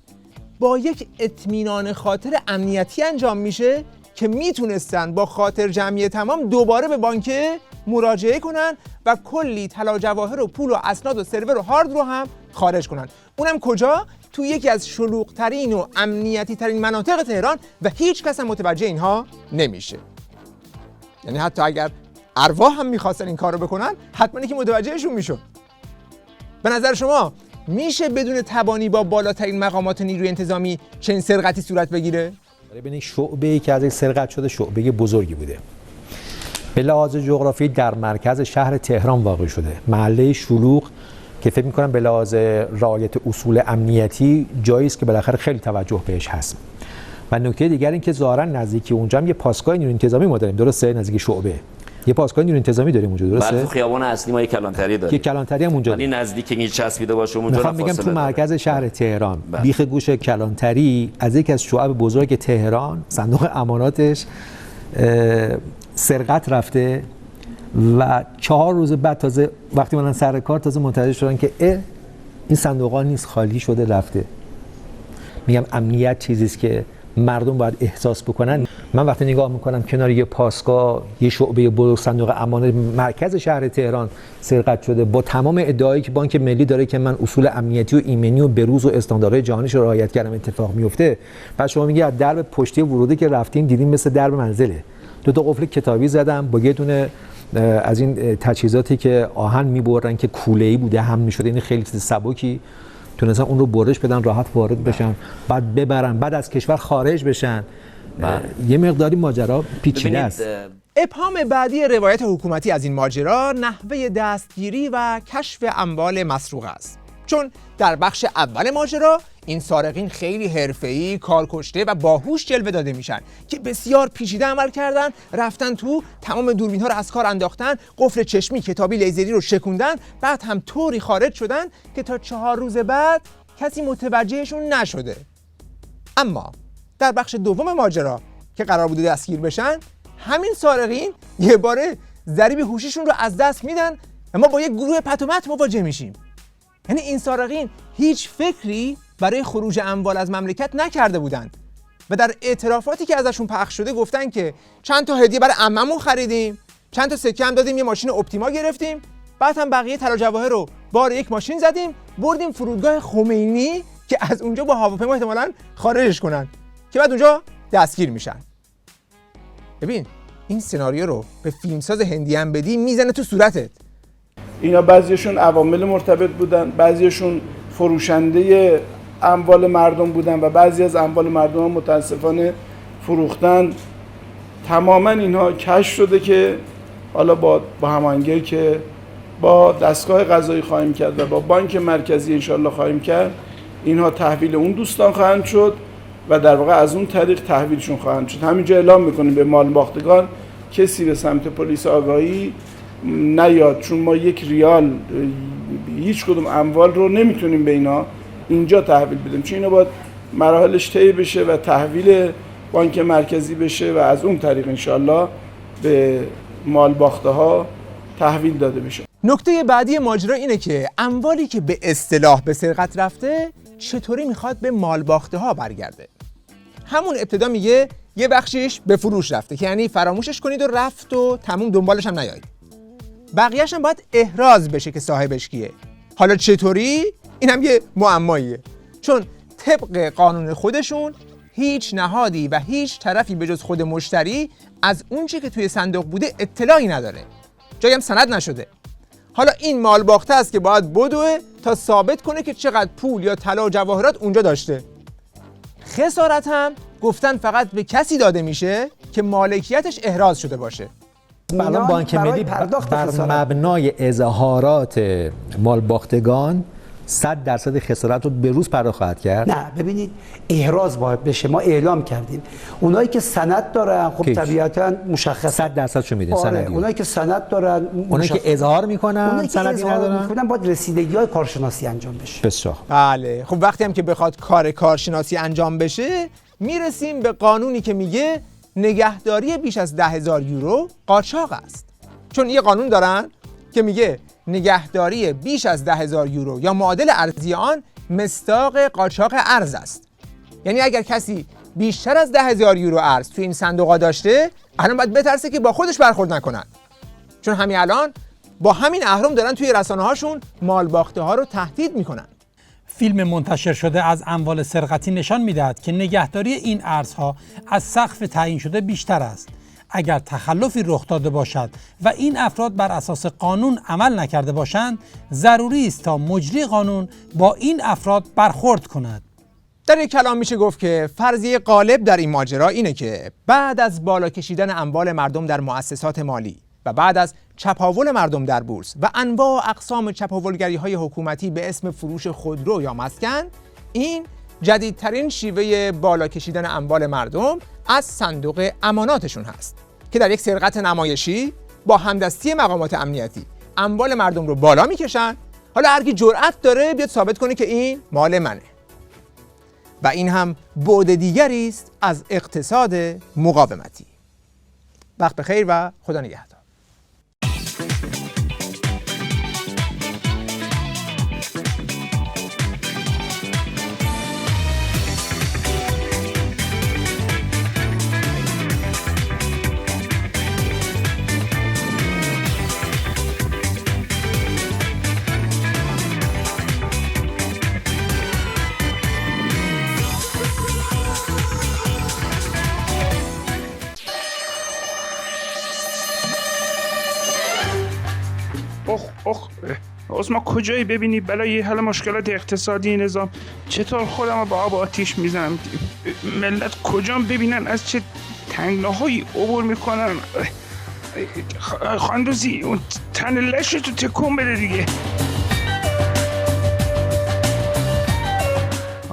با یک اطمینان خاطر امنیتی انجام میشه که میتونستن با خاطر جمعی تمام دوباره به بانک مراجعه کنن و کلی طلا و جواهر و پول و اسناد و سرور و هارد رو هم خارج کنن. اونم کجا؟ تو یکی از شلوغ‌ترین و امنیتی ترین مناطق تهران و هیچ کس هم متوجه اینها نمیشه. یعنی حتی اگر ارواح هم میخواستن این کار رو بکنن حتما که متوجهشون میشد. به نظر شما میشه بدون تبانی با بالاترین مقامات نیروی انتظامی چنین سرقتی صورت بگیره؟ ببینید شعبه‌ای که از این سرقت شده شعبه بزرگی بوده. به لحاظ جغرافی در مرکز شهر تهران واقع شده. محله شلوغ که فکر می‌کنم به لحاظ رعایت اصول امنیتی جایی است که بالاخره خیلی توجه بهش هست. و نکته دیگر این که ظاهرا نزدیکی اونجا هم یه پاسگاه نیروی انتظامی ما داریم، درسته؟ نزدیک شعبه یه پاسگاه نیروی انتظامی داریم اونجا، درسته؟ بله، تو خیابان اصلی ما یه کلانتری داریم. یه کلانتری هم اونجا. ولی نزدیک این چسبیده باشه اونجا میخوام بگم تو مرکز شهر تهران بیخ گوش کلانتری از یکی از شعب بزرگ تهران صندوق اماناتش سرقت رفته و 4 روز بعد تازه وقتی من سر کار تازه متوجه شدن که این صندوقا نیست، خالی شده رفته. میگم امنیت چیزی است که مردم باید احساس بکنن. من وقتی نگاه میکنم کنار یه پاسگاه یه شعبه بزرگ صندوق امانات مرکز شهر تهران سرقت شده با تمام ادعایی که بانک ملی داره که من اصول امنیتی و ایمنی و بروز و استانداردهای جهانیش رو رعایت کردم اتفاق میفته، بعد شما میگی از درب پشتی ورودی که رفتیم دیدیم مثل درب منزله. 2 قفل کتابی زدم با یه دونه از این تجهیزاتی که آهن میبرن که کوله‌ای بوده هم میشده، این خیلی چیز سبکی، تونستن اون رو برش بدن راحت وارد بشن بعد ببرن بعد از کشور خارج بشن. یه مقداری ماجرا پیچیده است. ابهام بعدی روایت حکومتی از این ماجرا نحوه دستگیری و کشف اموال مسروق است. چون در بخش اول ماجرا این سارقین خیلی حرفه‌ای، کارکشته و باهوش جلوه داده میشن که بسیار پیچیده عمل کردن، رفتن تو تمام دوربین‌ها رو از کار انداختن، قفل چشمی، کتابی، لیزری رو شکوندن، بعد هم طوری خارج شدن که تا 4 روز بعد کسی متوجهشون نشده. اما در بخش دوم ماجرا که قرار بوده دستگیر بشن، همین سارقین یه باره ضریب هوشیشون رو از دست میدن و ما با یک گروه پتومت مواجه میشیم. یعنی این سارقین هیچ فکری برای خروج اموال از مملکت نکرده بودند و در اعترافاتی که ازشون پخش شده گفتن که چند تا هدیه برای عممون خریدیم، چند تا سکه هم دادیم، یه ماشین اپتیما گرفتیم، بعد هم بقیه طلا جواهر رو بار یک ماشین زدیم بردیم فرودگاه خمینی که از اونجا با هواپیما احتمالاً خارجش کنن که بعد اونجا دستگیر میشن. ببین این سناریو رو به فیلمساز هندی هم بدی میزنه تو صورتت. اینا بعضیشون عوامل مرتبط بودن، بعضیشون فروشنده اموال مردم بودن و بعضی از اموال مردم ها متاسفانه فروختن. تماما اینها کشف شده که حالا با هماهنگی که با دستگاه قضایی خواهیم کرد و با بانک مرکزی انشالله خواهیم کرد، اینها تحویل اون دوستان خواهند شد و در واقع از اون طریق تحویلشون خواهند شد. همینجا اعلام میکنیم به مال باختگان کسی به سمت پلیس آگاهی نیاد، چون ما 1 ریال هیچ کدوم اموال رو نمیتونیم به اینا اینجا تحویل بدیم، چون اینا باید مراحلش طی بشه و تحویل بانک مرکزی بشه و از اون طریق انشالله به مال باخته ها تحویل داده بشه. نکته بعدی ماجرا اینه که اموالی که به اصطلاح به سرقت رفته چطوری میخواد به مال باخته ها برگرده. همون ابتدا میگه یه بخشیش به فروش رفته که یعنی فراموشش کنید و رفت و تموم دنبالش هم نیایید. بقیه‌اش هم باید احراز بشه که صاحبش کیه. حالا چطوری؟ این هم یه معماییه، چون طبق قانون خودشون هیچ نهادی و هیچ طرفی به جز خود مشتری از اون چی که توی صندوق بوده اطلاعی نداره، جایی هم سند نشده. حالا این مال باخته است که باید بدوه تا ثابت کنه که چقدر پول یا طلا و جواهرات اونجا داشته. خسارت هم گفتن فقط به کسی داده میشه که مالکیتش احراز شده باشه. الان بانک ملی بر مبنای اظهارات مال باختگان 100% خسارت رو به روز پرداخت خواهد کرد. نه ببینید احراز باید بشه، ما اعلام کردیم اونایی که سند دارن خب طبیعتاً مشخصه 100% شو میدین سندی. اونایی که سند دارن، اونایی که اظهار میکنن سندی ندارن، باید رسیدگی‌های کارشناسی انجام بشه. بسیار بله. خب وقتی هم که بخواد کار کارشناسی انجام بشه میرسیم به قانونی که میگه نگهداری بیش از 10,000 یورو قاچاق است. چون یه قانون دارن که میگه نگهداری بیش از 10,000 یورو یا معادل ارزی آن مصداق قاچاق ارز است. یعنی اگر کسی بیشتر از 10,000 یورو ارز تو این صندوقا داشته، الان باید بترسه که با خودش برخورد نکنن. چون همین الان با همین اهرم دارن توی رسانه‌هاشون مالباخته ها رو تهدید میکنن. فیلم منتشر شده از اموال سرقتی نشان میدهد که نگهداری این ارزها از سقف تعیین شده بیشتر است. اگر تخلفی رخ داده باشد و این افراد بر اساس قانون عمل نکرده باشند، ضروری است تا مجری قانون با این افراد برخورد کند. در یک کلام میشه گفت که فرضیه غالب در این ماجرا اینه که بعد از بالا کشیدن اموال مردم در مؤسسات مالی و بعد از چپاول مردم در بورس و انواع و اقسام چپاولگری‌های حکومتی به اسم فروش خودرو یا مسکن، این جدیدترین شیوه بالا کشیدن اموال مردم از صندوق اماناتشون هست که در یک سرقت نمایشی با همدستی مقامات امنیتی اموال مردم رو بالا میکشن. حالا هر کی جرأت داره بیاد ثابت کنه که این مال منه. و این هم بعد دیگری است از اقتصاد مقاومتی. وقت بخیر و خدا نگهدار. ما کجایی ببینی بلای حل مشکلات اقتصادی نظام چطور خودم رو با آب آتیش میزنم. ملت کجام ببینن از چه تنگناهایی عبور میکنن. خاندوزی اون تن لشتو تکون بده دیگه.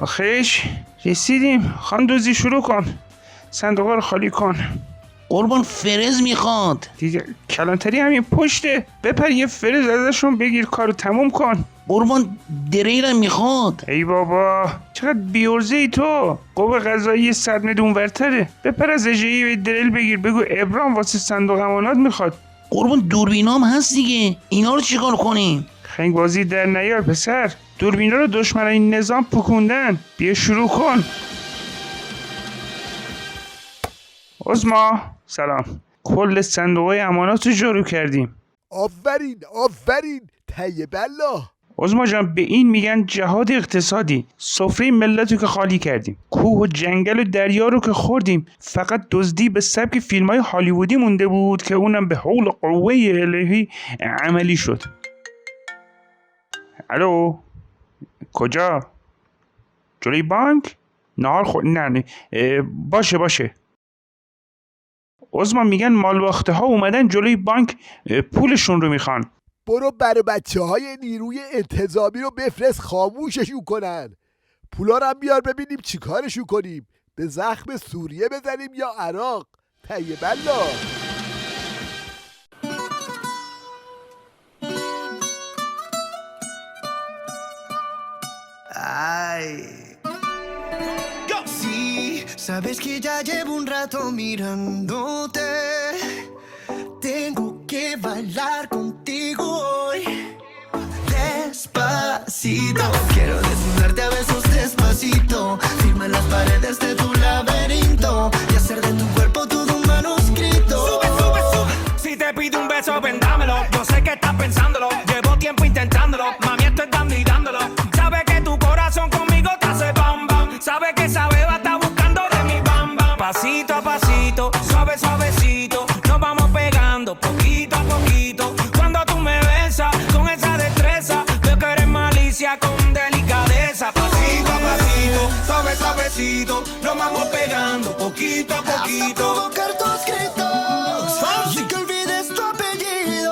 آخیش رسیدیم. خاندوزی شروع کن، صندوق رو خالی کن. قربان فرز میخواد دیگه. کلانتری همین پشته، بپر یه فرز ازشون بگیر کارو تموم کن. قربان دریرم میخواد. ای بابا چقدر بیورزه ای تو. قوه قضایی 100 متر اونورتره، بپر از اجهی به دریل بگیر بگو ابرام واسه صندوق امانات میخواد. قربان دوربینام هست دیگه، اینا رو چیکار کنیم؟ خنگ بازی در نیار پسر، دوربینا رو دشمنای نظام پکوندن. بیا شروع کن. عظما سلام، کل صندوق امانات رو جارو کردیم. آفرین طیب الله. عظما جان به این میگن جهاد اقتصادی. سفره ملت رو که خالی کردیم، کوه و جنگل و دریا رو که خوردیم، فقط دزدی به سبک فیلم‌های هالیوودی مونده بود که اونم به حول قوه الهی عملی شد. الو کجا؟ جلوی بانک؟ نهار خود نه باشه. عظما میگن مالباخته ها اومدن جلوی بانک پولشون رو میخوان. برو برای بچه های نیروی انتظامی رو بفرست خاموششون کنن. پولا رو هم بیار ببینیم چی کارشون کنیم. به زخم سوریه بزنیم یا عراق. طیب الله. Sí, sabes que ya llevo un rato mirándote. Tengo que bailar contigo hoy. Despacito, quiero desnudarte a besos despacito. Firma las paredes de tu laberinto y hacer de tu cuerpo todo un manuscrito. Sube. Si te pido un beso, ven dámelo. Yo sé que estás pensándolo. Llevo tiempo intentándolo. Mami, estoy dando y dándolo. Sabes que tu corazón conmigo te hace bam bam. Sabes que esa beba está buscando de mi bam bam. Pasito a pasito, suavecito, nos vamos pegando poquito a poquito. Cuando tú me besas con esa destreza, veo que eres malicia con delicadeza. Pasito a pasito, suavecito, nos vamos pegando poquito a poquito. Hasta provocar tus gritos, sin que olvides tu apellido.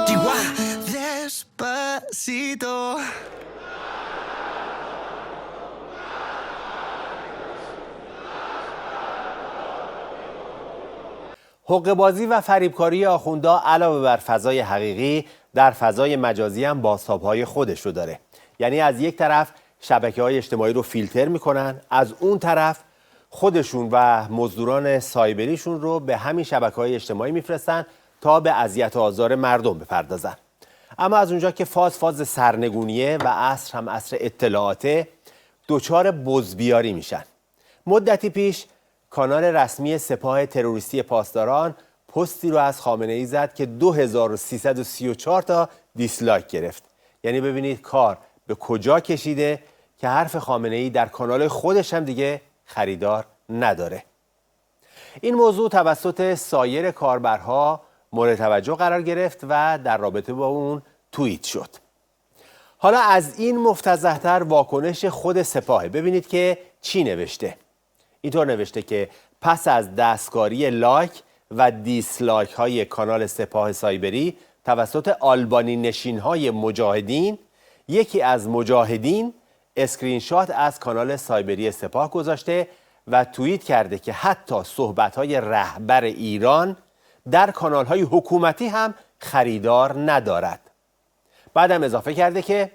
Despacito. حقه‌بازی و فریبکاری آخوندا علاوه بر فضای حقیقی در فضای مجازی هم بازتاب‌های خودش رو داره. یعنی از یک طرف شبکه‌های اجتماعی رو فیلتر میکنن، از اون طرف خودشون و مزدوران سایبریشون رو به همین شبکه‌های اجتماعی میفرستن تا به اذیت و آزار مردم بپردازن. اما از اونجا که فاز سرنگونیه و عصر هم عصر اطلاعاته، دچار بزبیاری میشن. مدتی پیش کانال رسمی سپاه تروریستی پاسداران پستی رو از خامنه‌ای زد که 2334 تا دیسلایک گرفت. یعنی ببینید کار به کجا کشیده که حرف خامنه‌ای در کانال خودش هم دیگه خریدار نداره. این موضوع توسط سایر کاربرها مورد توجه قرار گرفت و در رابطه با اون توییت شد. حالا از این مفتضح‌تر واکنش خود سپاه. ببینید که چی نوشته. اینطور نوشته که پس از دستکاری لایک و دیسلایک های کانال سپاه سایبری توسط آلبانی نشین های مجاهدین، یکی از مجاهدین اسکرین شات از کانال سایبری سپاه گذاشته و توییت کرده که حتی صحبت های رهبر ایران در کانال های حکومتی هم خریدار ندارد. بعدم اضافه کرده که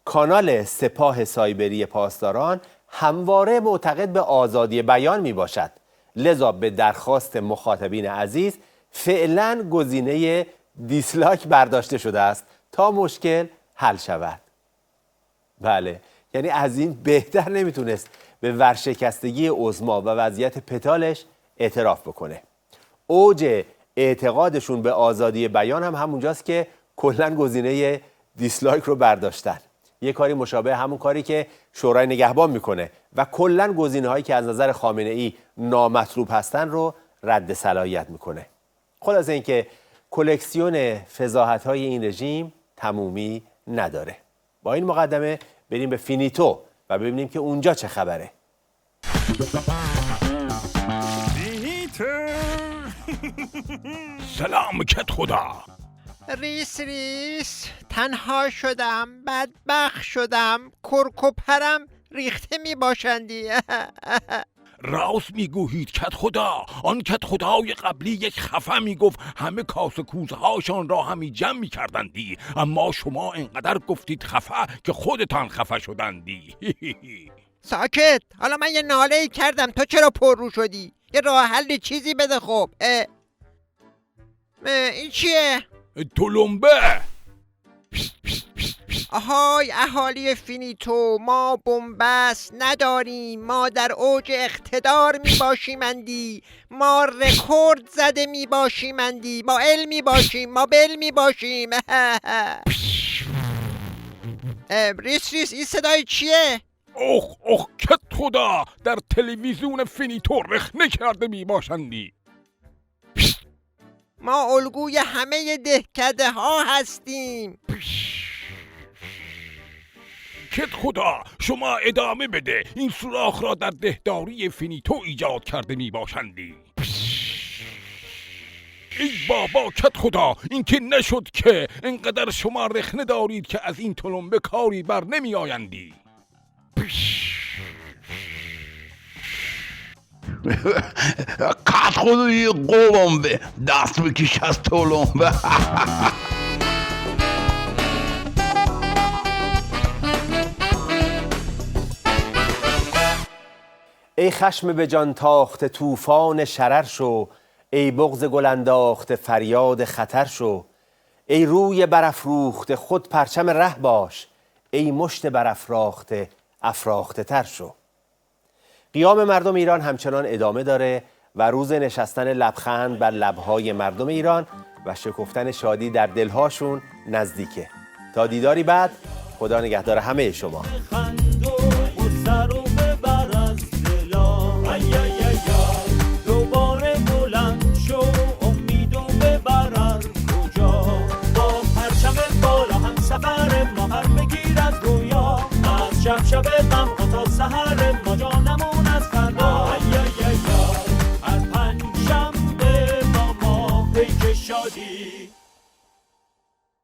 کانال سپاه سایبری پاسداران همواره معتقد به آزادی بیان می باشد، لذا به درخواست مخاطبین عزیز فعلا گزینه دیسلایک برداشته شده است تا مشکل حل شود. بله، یعنی از این بهتر نمیتونست به ورشکستگی عظما و وضعیت پتالش اعتراف بکنه. اوج اعتقادشون به آزادی بیان هم همونجاست که کلا گزینه دیسلایک رو برداشتن. یه کاری مشابه همون کاری که شورای نگهبان میکنه و کلا گزینه‌هایی که از نظر خامنه‌ای نامطلوب هستن رو رد صلاحیت میکنه. خلاصه اینکه کلکسیون فضاحت‌های این رژیم تمومی نداره. با این مقدمه بریم به فینیتو و ببینیم که اونجا چه خبره. سلام کت خدا. ریس ریس تنها شدم، بدبخت شدم، کرک و پرم ریخته می باشندی. راست میگویید کت خدا. آن کت خدای قبلی یک خفه میگفت همه کاسه کوزه هاشان را همی جمع میکردندی، اما شما انقدر گفتید خفه که خودتان خفه شدندی. ساکت. حالا من یه ناله‌ای کردم، تو چرا پر رو شدی؟ یه راه حل چیزی بده. خب این چیه؟ تلمبه. آهای اهالی فینیتو، ما بنبست نداریم، ما در اوج اقتدار می باشیمندی، ما رکورد زده می باشیمندی، ما علم می باشیم، ما بل می باشیم. ریس ریس این صدای چیه؟ اخ کت خدا، در تلویزیون فینیتو رخنه کرده می باشندی. ما الگوی همه دهکده ها هستیم. کت خدا، شما ادامه بده، این سوراخ را در دهداری فینیتو ایجاد کرده می باشندی. ای بابا کت خدا، این که نشد که انقدر شما رخنه دارید که از این تلمبه کاری بر نمی آیندی. کت خدا یه قوام به دست بکش از تلمبه. ای خشم به جان تاخته طوفان شرر شو، ای بغض گل انداخته فریاد خطر شو، ای روی برافروخته خود پرچم ره باش، ای مشت برافراخته افراخته تر شو. قیام مردم ایران همچنان ادامه داره و روز نشستن لبخند بر لبهای مردم ایران و شکفتن شادی در دلهاشون نزدیکه. تا دیداری بعد، خدا نگهدار همه شما.